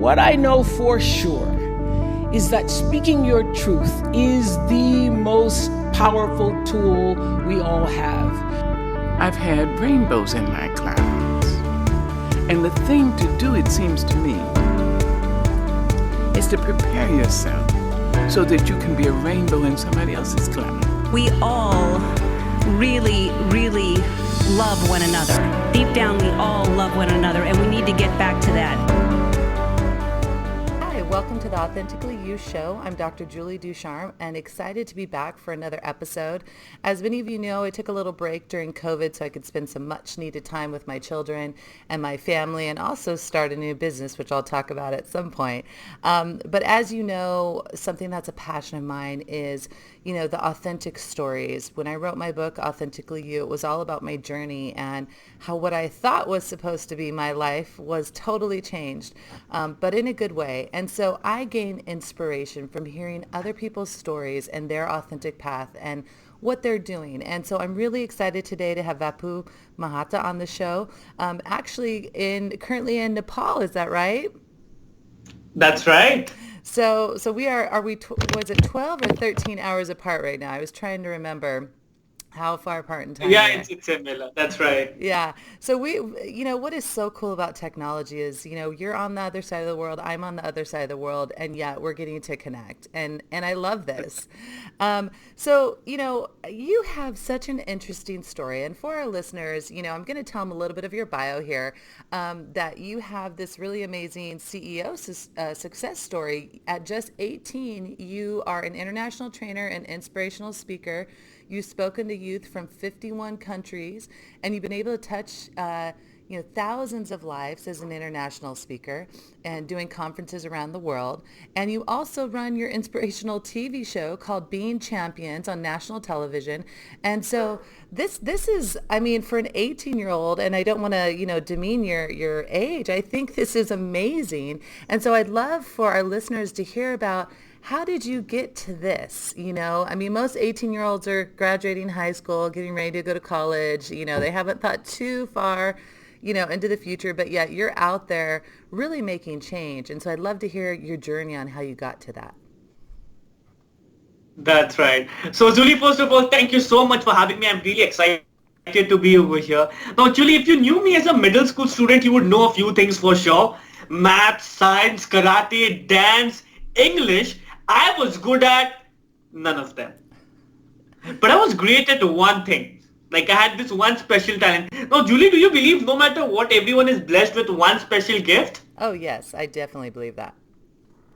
what I know for sure is that speaking your truth is the most powerful tool we all have. I've had rainbows in my clouds. And the thing to do, it seems to me, is to prepare yourself so that you can be a rainbow in somebody else's cloud. We all really, really love one another. Deep down, we all love one another, and we need to get back to that. Hi, welcome to the Authentically You Show. I'm Dr. Julie Ducharme, and excited to be back for another episode. As many of you know, I took a little break during COVID so I could spend some much needed time with my children and my family, and also start a new business, which I'll talk about at some point. But as you know, something that's a passion of mine is, the authentic stories. When I wrote my book, Authentically You, it was all about my journey and how what I thought was supposed to be my life was totally changed, but in a good way. And so I gain inspiration from hearing other people's stories and their authentic path and what they're doing. And so I'm really excited today to have Vapu Mahata on the show. Currently in Nepal, is that right? That's right. So was it 12 or 13 hours apart right now? I was trying to remember how far apart in time. Yeah, it's similar. That's right. Yeah. So what is so cool about technology is, you're on the other side of the world, I'm on the other side of the world, and yet we're getting to connect. And I love this. So you have such an interesting story. And for our listeners, I'm going to tell them a little bit of your bio here, that you have this really amazing CEO success story. At just 18, you are an international trainer and inspirational speaker. You've spoken to youth from 51 countries, and you've been able to touch thousands of lives as an international speaker and doing conferences around the world. And you also run your inspirational TV show called Being Champions on national television. And so this is, for an 18-year-old, and I don't want to, demean your age, I think this is amazing. And so I'd love for our listeners to hear about, how did you get to this? Most 18-year-olds are graduating high school, getting ready to go to college. They haven't thought too far, into the future, but yet you're out there really making change. And so I'd love to hear your journey on how you got to that. That's right. So Julie, first of all, thank you so much for having me. I'm really excited to be over here. Now, Julie, if you knew me as a middle school student, you would know a few things for sure. Math, science, karate, dance, English. I was good at none of them. But I was great at one thing. Like, I had this one special talent. Now, Julie, do you believe no matter what, everyone is blessed with one special gift? Oh, yes, I definitely believe that.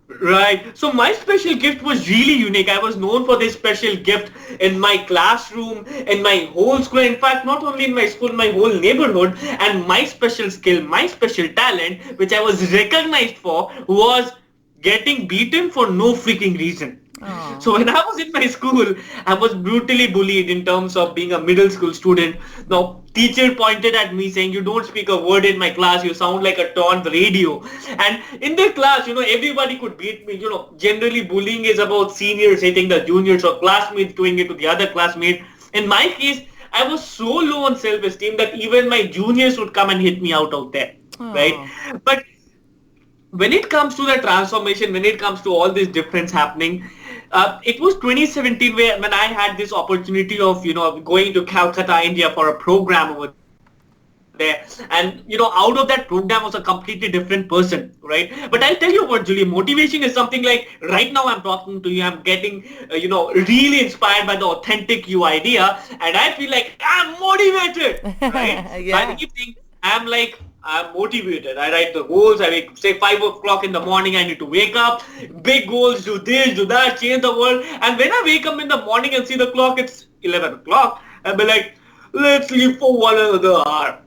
Right. So my special gift was really unique. I was known for this special gift in my classroom, in my whole school. In fact, not only in my school, my whole neighborhood. And my special skill, my special talent, which I was recognized for, was getting beaten for no freaking reason. Aww. So when I was in my school, I was brutally bullied in terms of being a middle school student. Now, teacher pointed at me saying, you don't speak a word in my class, you sound like a torn radio. And in the class, everybody could beat me. Generally bullying is about seniors hitting the juniors or classmates doing it to the other classmate. In my case, I was so low on self-esteem that even my juniors would come and hit me out there. Aww. Right? But when it comes to the transformation, when it comes to all this difference happening, it was 2017 when I had this opportunity of, going to Calcutta, India for a program over there. And, out of that program was a completely different person, right? But I'll tell you what, Julie, motivation is something like right now I'm talking to you, I'm getting, really inspired by the authentic you idea. And I feel like I'm motivated, right? Yeah. By the evening, I'm motivated. I write the goals. I say 5 o'clock in the morning, I need to wake up. Big goals, do this, do that, change the world. And when I wake up in the morning and see the clock, it's 11 o'clock. I'll be like, let's sleep for one another hour.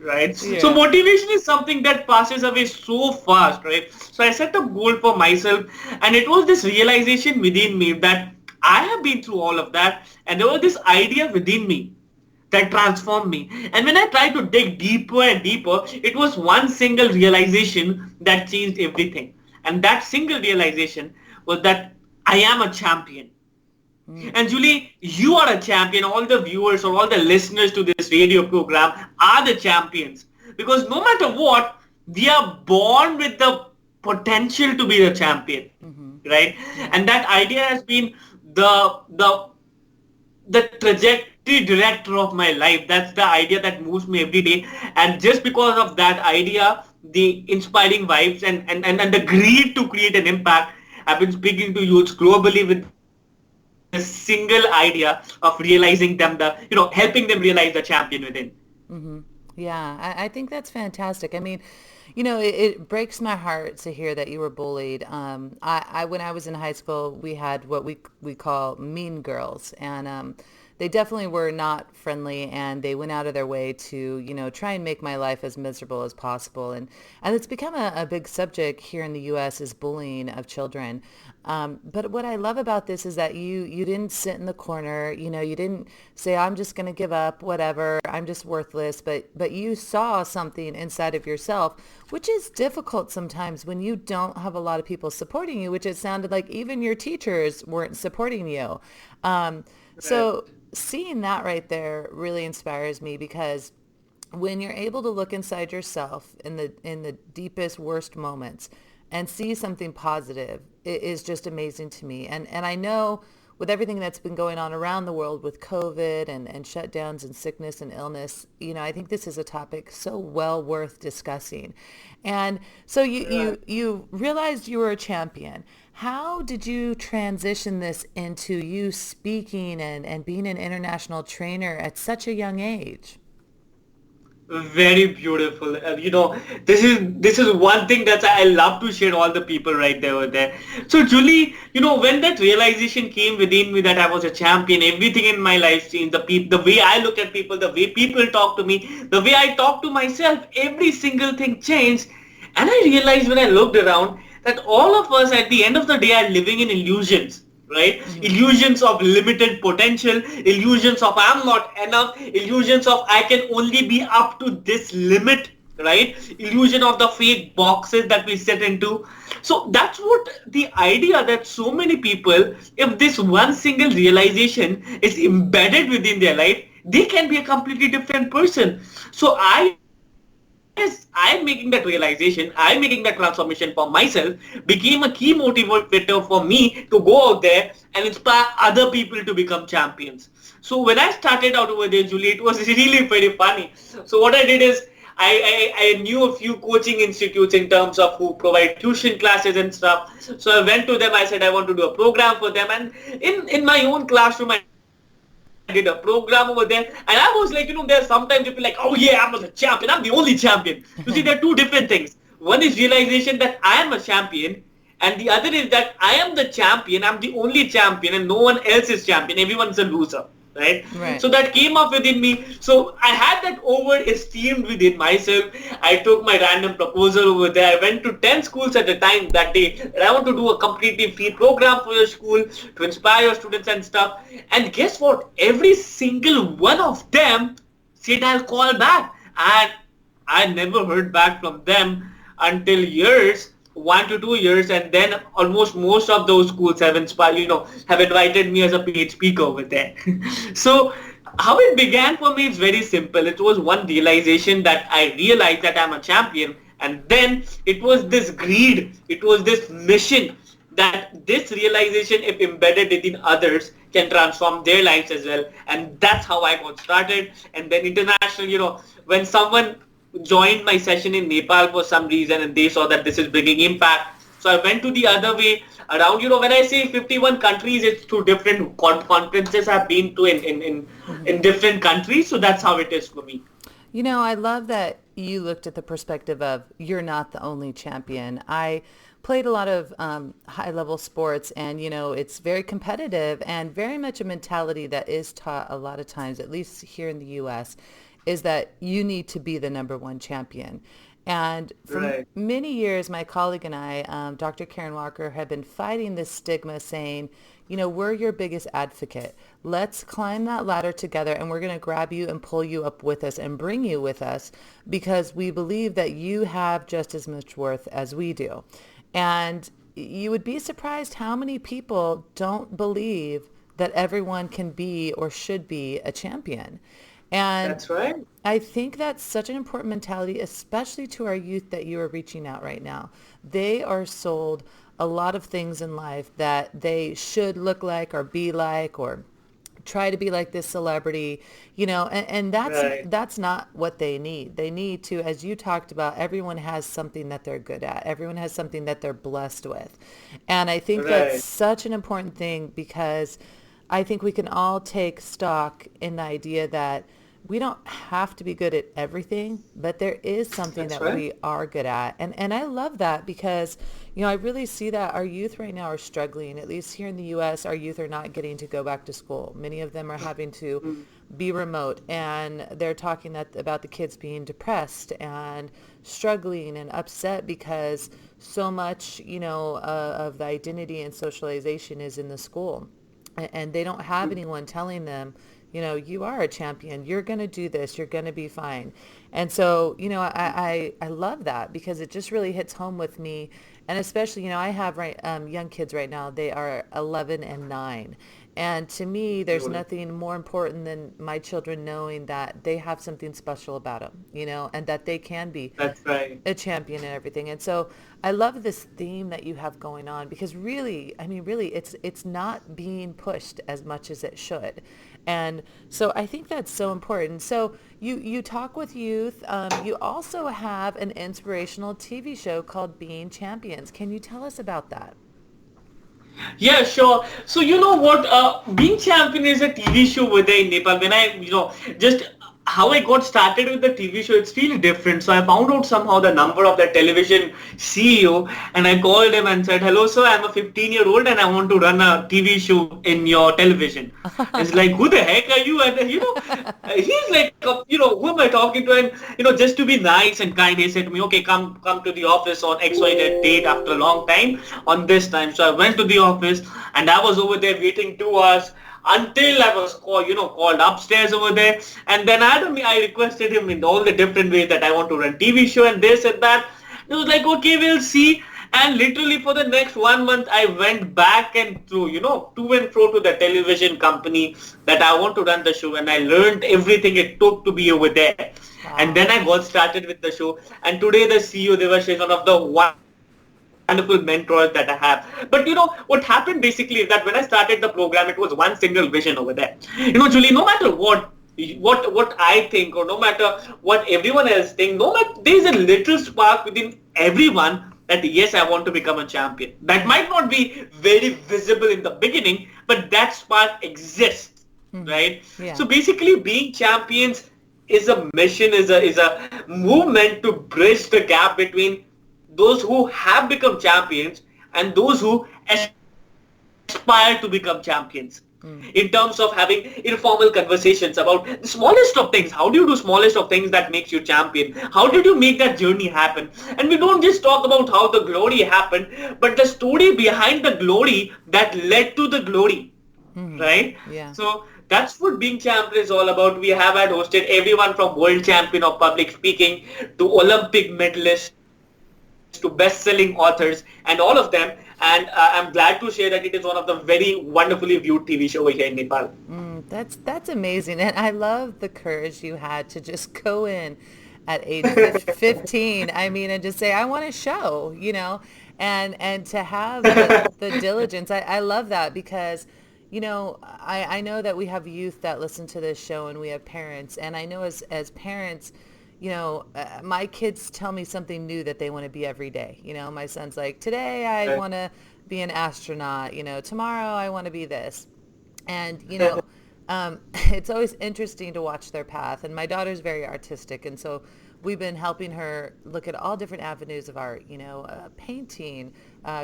Right? Yeah. So motivation is something that passes away so fast, right? So I set a goal for myself, and it was this realization within me that I have been through all of that, and there was this idea within me that transformed me. And when I tried to dig deeper and deeper, it was one single realization that changed everything. And that single realization was that I am a champion. And Julie, you are a champion. All the viewers or all the listeners to this radio program are the champions. Because no matter what, we are born with the potential to be the champion, right? And that idea has been the the the trajectory director of my life. That's the idea that moves me every day. And just because of that idea, the inspiring vibes and the greed to create an impact, I've been speaking to youths globally with a single idea of realizing them helping them realize the champion within. Yeah, I think that's fantastic. I mean, it breaks my heart to hear that you were bullied. When I was in high school, we had what we call mean girls, and they definitely were not friendly, and they went out of their way to, try and make my life as miserable as possible. And it's become a big subject here in the U.S. is bullying of children. But what I love about this is that you didn't sit in the corner, you didn't say, I'm just going to give up, whatever, I'm just worthless. But you saw something inside of yourself, which is difficult sometimes when you don't have a lot of people supporting you, which it sounded like even your teachers weren't supporting you. So seeing that right there really inspires me, because when you're able to look inside yourself in the deepest, worst moments and see something positive, it is just amazing to me. And I know with everything that's been going on around the world with COVID and shutdowns and sickness and illness, I think this is a topic so well worth discussing. And so you realized you were a champion. How did you transition this into you speaking and being an international trainer at such a young age? Very beautiful. This is one thing that I love to share all the people right there over there. So Julie, when that realization came within me that I was a champion, everything in my life changed. The way I look at people, the way people talk to me, the way I talk to myself, every single thing changed. And I realized when I looked around that all of us at the end of the day are living in illusions. Right? Illusions of limited potential, illusions of I'm not enough, illusions of I can only be up to this limit, right? Illusion of the fake boxes that we set into. So that's what the idea that so many people, if this one single realization is embedded within their life, they can be a completely different person. So I'm making that realization, I'm making that transformation for myself, became a key motivator for me to go out there and inspire other people to become champions. So when I started out over there, Julie, it was really very funny. So what I did is I knew a few coaching institutes in terms of who provide tuition classes and stuff. So I went to them, I said I want to do a program for them, and in my own classroom I did a program over there, and I was like, there's sometimes you feel like, oh yeah, I'm the champion, I'm the only champion. You see, there are two different things. One is realization that I am a champion, and the other is that I am the champion, I'm the only champion, and no one else is champion, everyone's a loser. Right? So that came up within me. So I had that over-esteemed within myself. I took my random proposal over there. I went to 10 schools at a time that day. And I want to do a completely free program for your school to inspire your students and stuff. And guess what? Every single one of them said I'll call back. And I never heard back from them until 1 to 2 years, and then almost most of those schools have have invited me as a paid speaker over there. So how it began for me is very simple. It was one realization that I realized that I'm a champion, and then it was this greed, it was this mission that this realization, if embedded within others, can transform their lives as well. And that's how I got started. And then international, when someone joined my session in Nepal for some reason and they saw that this is bringing impact. So I went to the other way around. When I say 51 countries, it's through different conferences I've been to in different countries. So that's how it is for me. I love that you looked at the perspective of you're not the only champion. I played a lot of high-level sports, and, it's very competitive and very much a mentality that is taught a lot of times, at least here in the U.S., is that you need to be the number one champion. And for many years, my colleague and I, Dr. Karen Walker, have been fighting this stigma saying, we're your biggest advocate. Let's climb that ladder together, and we're going to grab you and pull you up with us and bring you with us, because we believe that you have just as much worth as we do. And you would be surprised how many people don't believe that everyone can be or should be a champion. And That's right. I think that's such an important mentality, especially to our youth that you are reaching out right now. They are sold a lot of things in life that they should look like or be like or try to be like this celebrity, and Right. that's not what they need. They need to, as you talked about, everyone has something that they're good at. Everyone has something that they're blessed with. And I think that's Right. such an important thing because I think we can all take stock in the idea that we don't have to be good at everything, but there is something That's that right. we are good at. And I love that because, I really see that our youth right now are struggling. At least here in the US, our youth are not getting to go back to school. Many of them are having to Mm. be remote, and they're talking about the kids being depressed and struggling and upset because so much, of the identity and socialization is in the school, and they don't have anyone telling them, you are a champion. You're going to do this. You're going to be fine. And so, I love that because it just really hits home with me. And especially, I have young kids right now. They are 11 and 9. And to me, there's Beautiful. nothing more important than my children knowing that they have something special about them, and that they can be That's right. a champion and everything. And so I love this theme that you have going on because really, I mean, really, it's not being pushed as much as it should. And so I think that's so important. So you talk with youth. You also have an inspirational TV show called Being Champions. Can you tell us about that? Yeah, sure. So you know what? Being Champion is a TV show over there in Nepal. When I, just how I got started with the TV show, it's really different. So I found out somehow the number of the television CEO, and I called him and said, "Hello, sir. I'm a 15-year-old and I want to run a TV show in your television." It's like, "Who the heck are you?" And he's like, "Who am I talking to?" And just to be nice and kind, he said to me, "Okay, come to the office on XYZ date after a long time on this time." So I went to the office and I was over there waiting 2 hours until I was called upstairs over there. And then I requested him in all the different ways that I want to run TV show and this and that. He was like, "Okay, we'll see." And literally for the next 1 month, I went back and through, to and fro to the television company that I want to run the show. And I learned everything it took to be over there. And then I got started with the show. And today the CEO, Devash, is one of the wonderful mentors that I have. But what happened basically is that when I started the program, it was one single vision over there. Julie, no matter what I think, or no matter what everyone else think, no matter, there's a little spark within everyone that yes, I want to become a champion. That might not be very visible in the beginning, but that spark exists, right? Yeah. So basically, being champions is a mission, is a movement to bridge the gap between those who have become champions and those who aspire to become champions. In terms of having informal conversations about the smallest of things. How do you do smallest of things that makes you champion? How did you make that journey happen? And we don't just talk about how the glory happened, but the story behind the glory that led to the glory, right? Yeah. So that's what being champion is all about. We have had hosted everyone from world champion of public speaking to Olympic medalists to best-selling authors and all of them. And I'm glad to share that it is one of the very wonderfully viewed TV show over here in Nepal. That's amazing. And I love the courage you had to just go in at age 15. I mean, and just say, I want to show, and to have the diligence. I love that because, I know that we have youth that listen to this show and we have parents. And I know as parents, my kids tell me something new that they want to be every day. My son's like, today I want to be an astronaut. Tomorrow I want to be this. And, it's always interesting to watch their path. And my daughter's very artistic. And so we've been helping her look at all different avenues of art, painting,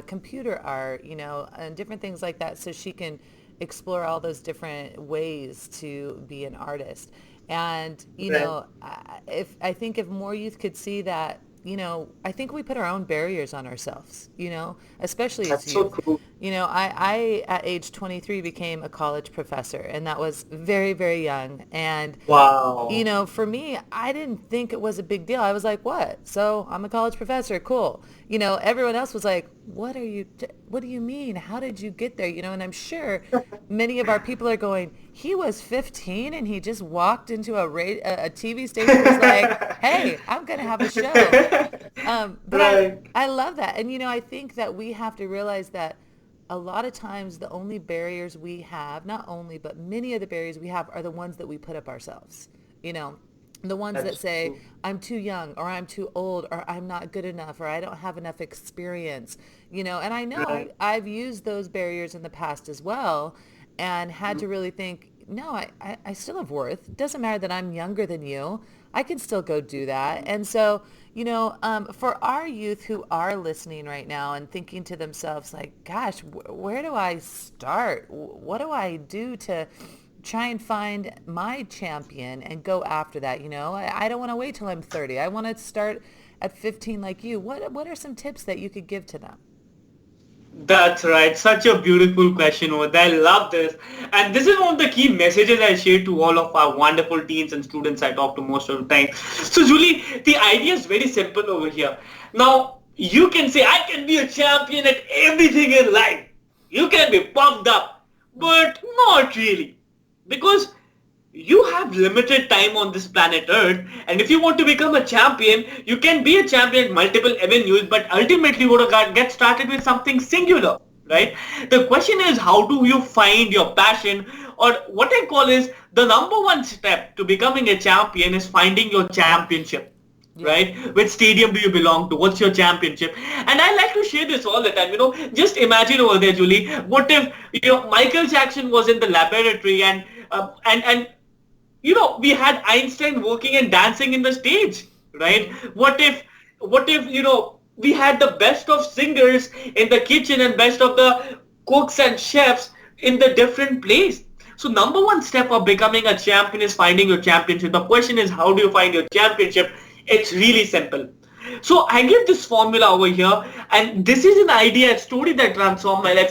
computer art, and different things like that. So she can explore all those different ways to be an artist. And, I think if more youth could see that, I think we put our own barriers on ourselves, especially That's as so youth. true. I at age 23 became a college professor, and that was very, very young. And, Wow. for me, I didn't think it was a big deal. I was like, what? So I'm a college professor. Cool. Everyone else was like, what do you mean? How did you get there? And I'm sure many of our people are going, he was 15 and he just walked into a TV station and was like, hey, I'm going to have a show. But Right. I love that. And, I think that we have to realize that a lot of times the only barriers we have, not only, but many of the barriers we have are the ones that we put up ourselves. The ones that That's say, true. I'm too young, or I'm too old, or I'm not good enough, or I don't have enough experience, and I know Right. I've used those barriers in the past as well, and had to really think, no, I still have worth. It doesn't matter that I'm younger than you. I can still go do that. And so, for our youth who are listening right now and thinking to themselves like, gosh, where do I start? What do I do to try and find my champion and go after that? I don't want to wait till I'm 30. I want to start at 15 like you. What are some tips that you could give to them? That's right. Such a beautiful question, Odha. I love this. And this is one of the key messages I share to all of our wonderful teens and students I talk to most of the time. So, Julie, the idea is very simple over here. Now, you can say, I can be a champion at everything in life. You can be pumped up, but not really. Because you have limited time on this planet Earth, and if you want to become a champion, you can be a champion at multiple avenues, but ultimately you want to get started with something singular, right? The question is, how do you find your passion? Or what I call is the number one step to becoming a champion is finding your championship. Yeah. Right? Which stadium do you belong to? What's your championship? And I like to share this all the time. Just imagine over there, Julie. What if Michael Jackson was in the laboratory and we had Einstein working and dancing in the stage, right? What if we had the best of singers in the kitchen and best of the cooks and chefs in the different place? So number one step of becoming a champion is finding your championship. The question is, how do you find your championship? It's really simple. So I give this formula over here, and this is an idea, a story that transformed my life.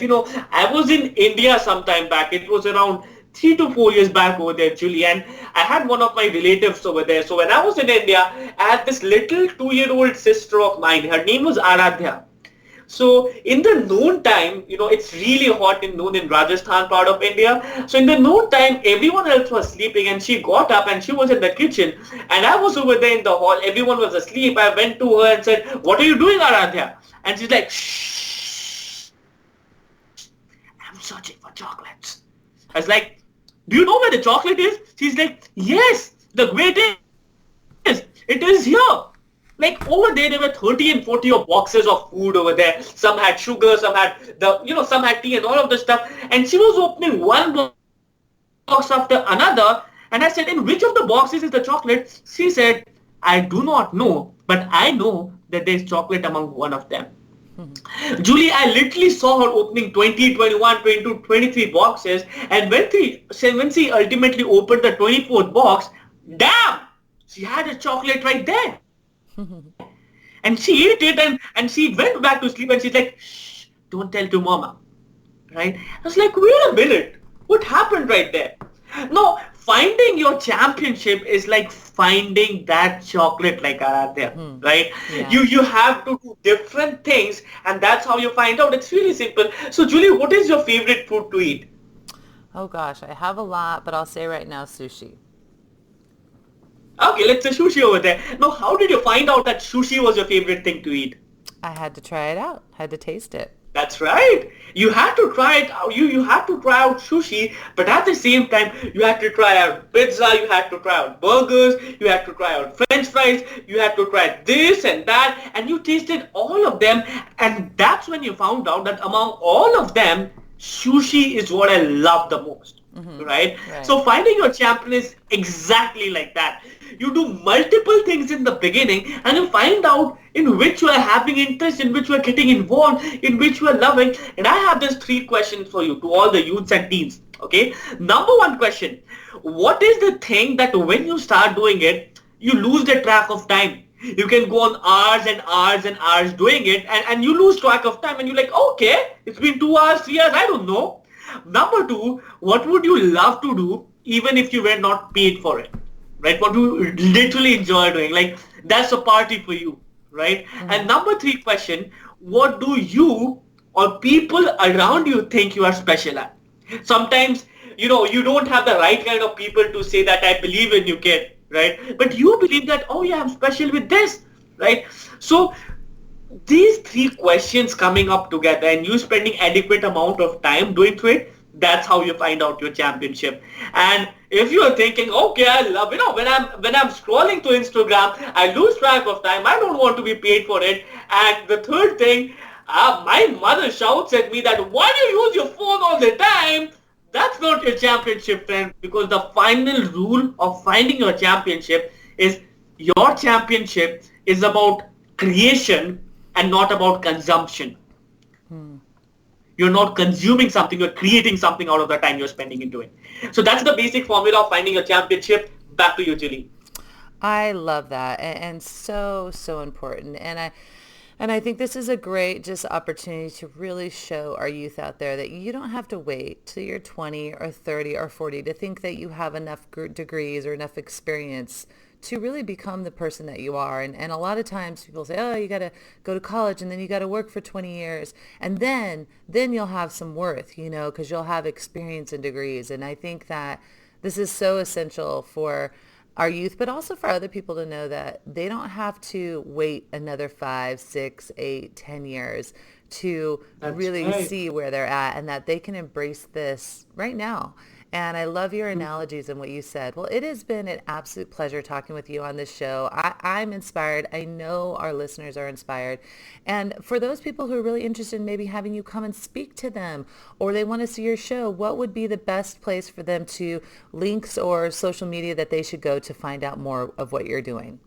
I was in India some time back. It was around 3 to 4 years back over there, Julie, and I had one of my relatives over there. So when I was in India, I had this little 2-year-old sister of mine. Her name was Aradhya. So in the noon time, it's really hot in noon in Rajasthan part of India. So in the noon time, everyone else was sleeping, and she got up and she was in the kitchen, and I was over there in the hall. Everyone was asleep. I went to her and said, "What are you doing, Aradhya?" And she's like, "Shh, I'm searching for chocolates." I was like, "Do you know where the chocolate is?" She's like, "Yes, the way it is. It is here." Like over there were 30 and 40 of boxes of food over there. Some had sugar, some had some had tea and all of this stuff. And she was opening one box after another. And I said, "In which of the boxes is the chocolate?" She said, "I do not know, but I know that there's chocolate among one of them." Julie, I literally saw her opening 20, 21, 22, 23 boxes. And when she ultimately opened the 24th box, damn, she had a chocolate right there. And she ate it and she went back to sleep, and she's like, "Shh, don't tell to mama." Right? I was like, wait a minute. What happened right there? No, finding your championship is like finding that chocolate like Aradhya, right? Yeah. You have to do different things, and that's how you find out. It's really simple. So Julie, what is your favorite food to eat? Oh gosh, I have a lot, but I'll say right now, sushi. Okay, let's say sushi over there. Now, how did you find out that sushi was your favorite thing to eat? I had to try it out, had to taste it. That's right. You had to try it out. You had to try out sushi, but at the same time, you had to try out pizza, you had to try out burgers, you had to try out French fries, you had to try this and that, and you tasted all of them, and that's when you found out that among all of them, sushi is what I love the most. Right? So finding your champion is exactly like that. You do multiple things in the beginning, and you find out in which you are having interest, in which you are getting involved, in which you are loving. And I have these 3 questions for you, to all the youths and teens. Okay? Number 1 question. What is the thing that when you start doing it, you lose the track of time? You can go on hours and hours and hours doing it, and you lose track of time, and you're like, okay, it's been 2 hours, 3 hours, I don't know. Number two, what would you love to do even if you were not paid for it? Right? What do you literally enjoy doing? Like, that's a party for you, right? And number three question, what do you or people around you think you are special at? Sometimes, you don't have the right kind of people to say that I believe in you, kid, right? But you believe that, oh yeah, I'm special with this, right? So these three questions coming up together and you spending adequate amount of time doing it, that's how you find out your championship. And if you're thinking, okay, I love, when I'm scrolling to Instagram, I lose track of time, I don't want to be paid for it. And the third thing, my mother shouts at me that, why do you use your phone all the time? That's not your championship, friend, because the final rule of finding your championship is your championship is about creation and not about consumption. You're not consuming something, you're creating something out of the time you're spending into it. So that's the basic formula of finding your championship. Back to you, Julie. I love that, and so important. And I think this is a great just opportunity to really show our youth out there that you don't have to wait till you're 20 or 30 or 40 to think that you have enough degrees or enough experience to really become the person that you are. And a lot of times people say, oh, you got to go to college and then you got to work for 20 years. And then you'll have some worth, because you'll have experience and degrees. And I think that this is so essential for our youth, but also for other people to know that they don't have to wait another 5, 6, 8, 10 years to really see where they're at, and that they can embrace this right now. And I love your analogies and what you said. Well, it has been an absolute pleasure talking with you on this show. I'm inspired. I know our listeners are inspired. And for those people who are really interested in maybe having you come and speak to them, or they want to see your show, what would be the best place for them to links or social media that they should go to find out more of what you're doing?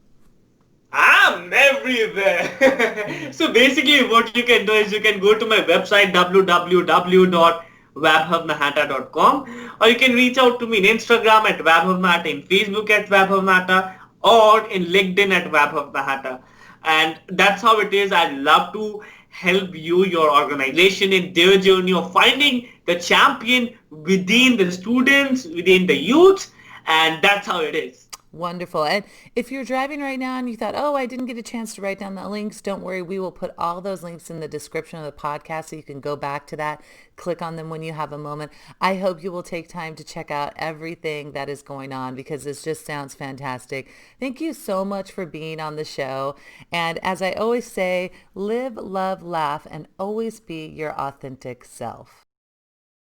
I'm everywhere. So basically what you can do is you can go to my website, www.vaibhavnahata.com, or you can reach out to me in Instagram at Vaibhavnahata, in Facebook at Vaibhavnahata, or in LinkedIn at Vaibhavnahata. And that's how it is. I'd love to help you, your organization, in their journey of finding the champion within the students, within the youth, and that's how it is. Wonderful. And if you're driving right now and you thought, oh, I didn't get a chance to write down the links, don't worry. We will put all those links in the description of the podcast so you can go back to that, click on them when you have a moment. I hope you will take time to check out everything that is going on because this just sounds fantastic. Thank you so much for being on the show. And as I always say, live, love, laugh, and always be your authentic self.